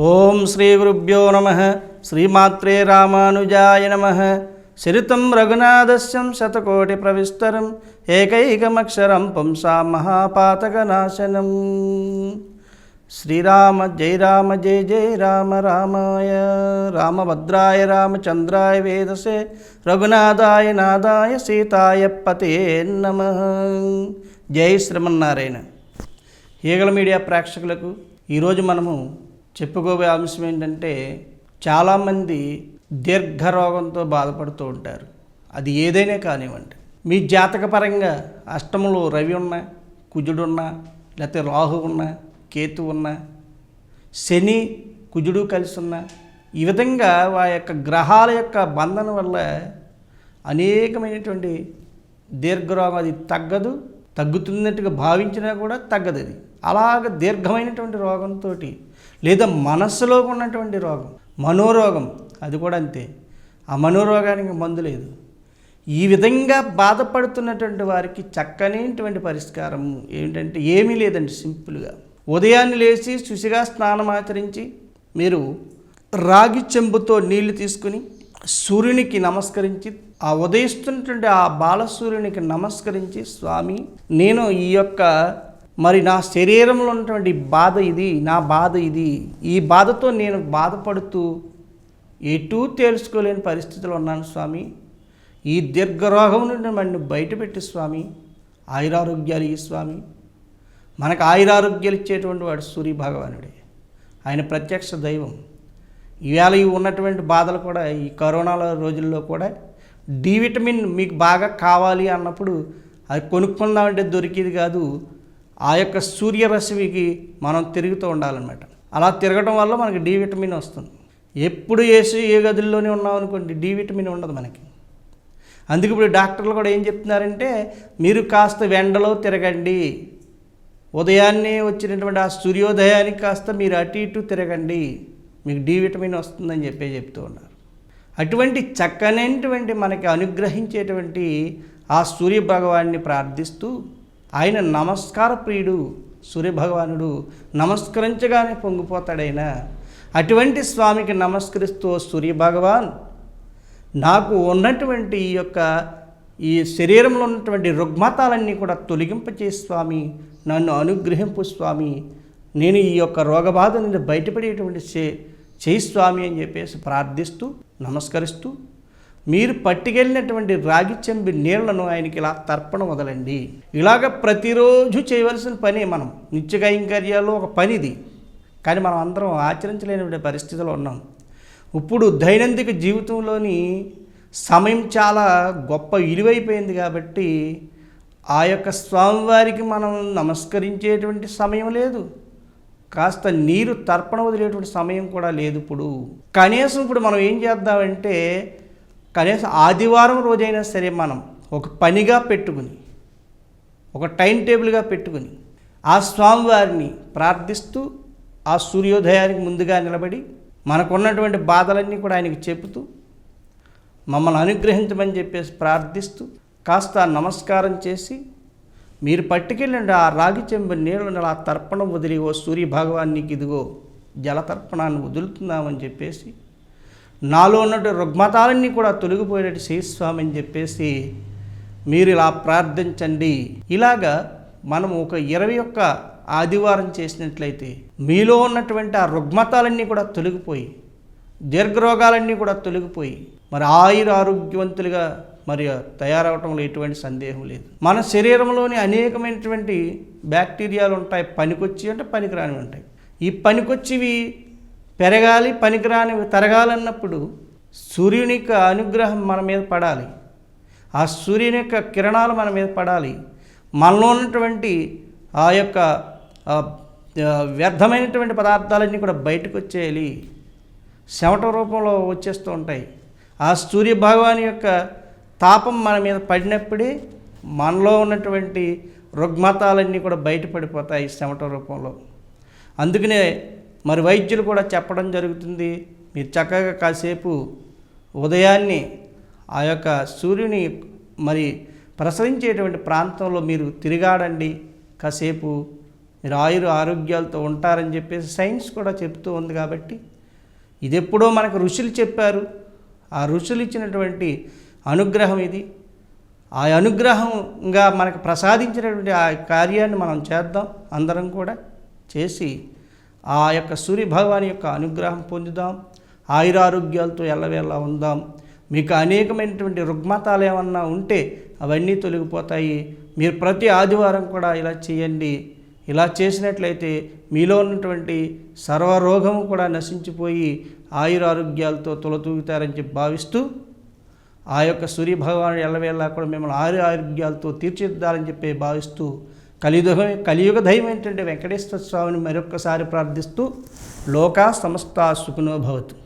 ఓం శ్రీ గురుభ్యో నమః. శ్రీమాత్రే రామానుజాయ నమః. చరితం రఘునాథస్యం శతకోటి ప్రవిస్తరం ఏకైకమక్షరం పుంసాం మహాపాతకనాశనం. శ్రీరామ జయ రామ జయ జయ రామ రామాయ రామభద్రాయ రామచంద్రాయ వేదసే రఘునాథాయ నాదాయ సీతాయ పతే నమః. జై శ్రీమన్నారాయణ. ఈగల మీడియా ప్రేక్షకులకు ఈరోజు మనము చెప్పుకోబోయే అంశం ఏంటంటే, చాలామంది దీర్ఘరోగంతో బాధపడుతూ ఉంటారు. అది ఏదైనా కానివ్వండి, మీ జాతకపరంగా అష్టమంలో రవి ఉన్నా, కుజుడున్నా, లేకపోతే రాహు ఉన్నా, కేతు ఉన్నా, శని కుజుడు కలిసి ఉన్నా, ఈ విధంగా ఆ యొక్క గ్రహాల యొక్క బంధన వల్ల అనేకమైనటువంటి దీర్ఘరోగం అది తగ్గుతున్నట్టుగా భావించినా కూడా తగ్గదు. అది అలాగ దీర్ఘమైనటువంటి రోగంతో, లేదా మనస్సులో ఉన్నటువంటి రోగం మనోరోగం, అది కూడా అంతే. ఆ మనోరోగానికి మందు లేదు. ఈ విధంగా బాధపడుతున్నటువంటి వారికి చక్కనేటువంటి పరిష్కారం ఏంటంటే ఏమీ లేదండి. సింపుల్గా ఉదయాన్నే లేచి శుచిగా స్నానం ఆచరించి మీరు రాగి చెంబుతో నీళ్లు తీసుకుని సూర్యునికి నమస్కరించి, ఆ ఉదయిస్తున్నటువంటి ఆ బాలసూర్యునికి నమస్కరించి, స్వామి నేను ఈ యొక్క నా శరీరంలో ఉన్నటువంటి బాధ ఇది, నా బాధ ఇది, ఈ బాధతో నేను బాధపడుతూ ఎటూ తెలుసుకోలేని పరిస్థితులు ఉన్నాను స్వామి. ఈ దీర్ఘరోగం నుండి మనల్ని బయటపెట్టి స్వామి, ఆయురారోగ్యాలు ఈ స్వామి. మనకు ఆయురారోగ్యాలు ఇచ్చేటువంటి వాడు సూర్య భగవానుడే. ఆయన ప్రత్యక్ష దైవం. ఈవేళ ఇవి ఉన్నటువంటి బాధలు కూడా, ఈ కరోనా రోజుల్లో కూడా డి విటమిన్ మీకు బాగా కావాలి అన్నప్పుడు అది కొనుక్కుందామంటే దొరికేది కాదు. ఆ యొక్క సూర్యరశ్మికి మనం తిరుగుతూ ఉండాలన్నమాట. అలా తిరగడం వల్ల మనకి డి విటమిన్ వస్తుంది. ఎప్పుడు ఏ గదుల్లోనే ఉన్నాం అనుకోండి, డి విటమిన్ ఉండదు మనకి. అందుకే ఇప్పుడు డాక్టర్లు కూడా ఏం చెప్తున్నారంటే, మీరు కాస్త ఎండలో తిరగండి, ఉదయాన్నే వచ్చినటువంటి ఆ సూర్యోదయానికి కాస్త మీరు అటు ఇటు తిరగండి, మీకు డి విటమిన్ వస్తుందని చెప్తూ ఉన్నారు. అటువంటి చక్కనైనటువంటి మనకి అనుగ్రహించేటువంటి ఆ సూర్య భగవాన్ని ప్రార్థిస్తూ, ఆయన నమస్కార ప్రియుడు సూర్యభగవానుడు, నమస్కరించగానే పొంగిపోతాడైనా. అటువంటి స్వామికి నమస్కరిస్తూ, సూర్యభగవాన్ నాకు ఉన్నటువంటి ఈ శరీరంలో ఉన్నటువంటి రుగ్మతాలన్నీ కూడా తొలగింపచేసి స్వామి, నన్ను అనుగ్రహింపు స్వామి, నేను ఈ యొక్క రోగబాధ నుండి బయటపడేటువంటి చేయి స్వామి అని చెప్పేసి ప్రార్థిస్తూ నమస్కరిస్తూ, మీరు పట్టుకెళ్ళినటువంటి రాగి చెంబి నీళ్లను ఆయనకి ఇలా తర్పణ వదలండి. ఇలాగ ప్రతిరోజు చేయవలసిన పని, మనం నిత్య కైంకర్యాల్లో ఒక పనిది. కానీ మనం అందరం ఆచరించలేని పరిస్థితిలో ఉన్నాం. ఇప్పుడు దైనందిక జీవితంలోని సమయం చాలా గొప్ప విలువైపోయింది కాబట్టి ఆ యొక్క స్వామివారికి మనం నమస్కరించేటువంటి సమయం లేదు, కాస్త నీరు తర్పణ వదిలేటువంటి సమయం కూడా లేదు. ఇప్పుడు కనీసం ఇప్పుడు మనం ఏం చేద్దామంటే, కనీసం ఆదివారం రోజైనా సరే మనం ఒక పనిగా పెట్టుకుని, ఒక టైం టేబుల్గా పెట్టుకుని ఆ స్వామివారిని ప్రార్థిస్తూ, ఆ సూర్యోదయానికి ముందుగా నిలబడి మనకున్నటువంటి బాధలన్నీ కూడా ఆయనకి చెబుతూ, మమ్మల్ని అనుగ్రహించమని చెప్పేసి ప్రార్థిస్తూ, కాస్త నమస్కారం చేసి మీరు పట్టుకెళ్ళండి ఆ రాగి చెంబు నీళ్ళని ఆ తర్పణం వదిలి, ఓ సూర్య భగవానికి ఇదిగో జలతర్పణాన్ని వదులుతున్నామని చెప్పేసి, నాలో ఉన్నటువంటి రుగ్మతాలన్నీ కూడా తొలగిపోయేటట్టు శ్రీస్వామి అని చెప్పేసి మీరు ఇలా ప్రార్థించండి. ఇలాగా మనం ఒక 21 ఆదివారం చేసినట్లయితే మీలో ఉన్నటువంటి ఆ రుగ్మతాలన్నీ కూడా తొలగిపోయి, దీర్ఘరోగాలన్నీ కూడా తొలగిపోయి, మరి ఆరోగ్యవంతులుగా తయారవటంలో ఎటువంటి సందేహం లేదు. మన శరీరంలోని అనేకమైనటువంటి బ్యాక్టీరియాలు ఉంటాయి, పనికొచ్చి అంటే పనికిరానివి ఉంటాయి. ఈ పనికొచ్చివి పెరగాలి, పనికిరానివి తరగాలన్నప్పుడు సూర్యుని యొక్క అనుగ్రహం మన మీద పడాలి, ఆ సూర్యుని యొక్క కిరణాలు మన మీద పడాలి. మనలో ఉన్నటువంటి ఆ యొక్క వ్యర్థమైనటువంటి పదార్థాలన్నీ కూడా బయటకు వచ్చేయాలి, చెమట రూపంలో వచ్చేస్తూ ఉంటాయి. ఆ సూర్య భగవాన్ యొక్క తాపం మన మీద పడినప్పుడే మనలో ఉన్నటువంటి రుగ్మతాలన్నీ కూడా బయటపడిపోతాయి చెమట రూపంలో. అందుకనే వైద్యులు కూడా చెప్పడం జరుగుతుంది, మీరు చక్కగా కాసేపు ఉదయాన్నే ఆ యొక్క సూర్యుని ప్రసరించేటువంటి ప్రాంతంలో మీరు తిరిగాడండి, కాసేపు మీరు ఆరోగ్యాలతో ఉంటారని చెప్పేసి సైన్స్ కూడా చెప్తూ ఉంది. కాబట్టి ఇది ఎప్పుడో మనకు ఋషులు చెప్పారు. ఆ ఋషులు ఇచ్చినటువంటి అనుగ్రహం ఇది. ఆ అనుగ్రహంగా మనకు ప్రసాదించినటువంటి ఆ కార్యాన్ని మనం చేద్దాం. అందరం కూడా చేసి ఆ యొక్క సూర్య భగవాన్ యొక్క అనుగ్రహం పొందుదాం. ఆయురారోగ్యాలతో ఎల్లవేళలా ఉందాం. మీకు అనేకమైనటువంటి రుగ్మతాలు ఏమన్నా ఉంటే అవన్నీ తొలగిపోతాయి. మీరు ప్రతి ఆదివారం కూడా ఇలా చేయండి. ఇలా చేసినట్లయితే మీలో ఉన్నటువంటి సర్వరోగము కూడా నశించిపోయి ఆయురారోగ్యాలతో తులతూగుతారని చెప్పి భావిస్తూ ఆ యొక్క సూర్య భగవానుడు ఎల్లవేళలా కూడా మిమ్మల్ని ఆరోగ్యాలతో తీర్చిదిద్దాలని చెప్పి భావిస్తూ కలియుగ దైవమైనటువంటి వెంకటేశ్వర స్వామిని మరొక్కసారి ప్రార్థిస్తూ లోకా సమస్తా సుఖినో భవతు.